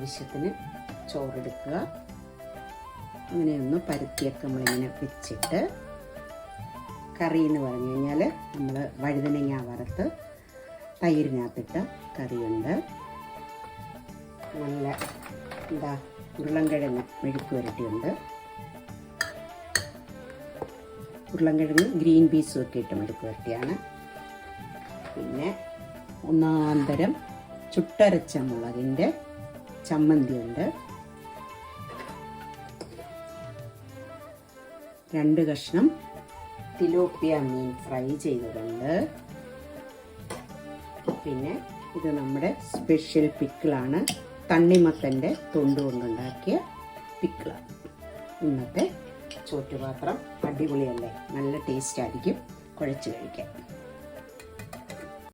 ആവശ്യത്തിന് ചോറെടുക്കുക. അങ്ങനെയൊന്ന് പരത്തിയൊക്കെ നമ്മളിങ്ങനെ വെച്ചിട്ട്, കറി എന്ന് പറഞ്ഞു കഴിഞ്ഞാൽ നമ്മൾ വഴുതനങ്ങ വറുത്ത് തൈരിനകത്തിട്ട കറിയുണ്ട്. നല്ല ഉരുളൻകിഴങ്ങ് മെഴുക്ക് പുരട്ടിയുണ്ട്. ഉരുളൻകിഴങ്ങ് ഗ്രീൻ പീസും ഒക്കെ ഇട്ട് മെഴുക്ക് പുരട്ടിയാണ്. പിന്നെ ഒന്നാന്തരം ചുട്ടരച്ച മുളകിൻ്റെ ചമ്മന്തിയുണ്ട്. 2 കഷ്ണം തിലോപ്പിയ മീൻ ഫ്രൈ ചെയ്തതുണ്ട്. പിന്നെ ഇത് നമ്മുടെ സ്പെഷ്യൽ പിക്കിളാണ്. തണ്ണിമത്തൻ്റെ തൊണ്ട് കൊണ്ടുണ്ടാക്കിയ പിക്കിളാണ്. ഇന്നത്തെ ചോറ്റുപാത്രം അടിപൊളിയല്ലേ? നല്ല ടേസ്റ്റ് ആയിരിക്കും കുഴച്ച് കഴിക്കാൻ.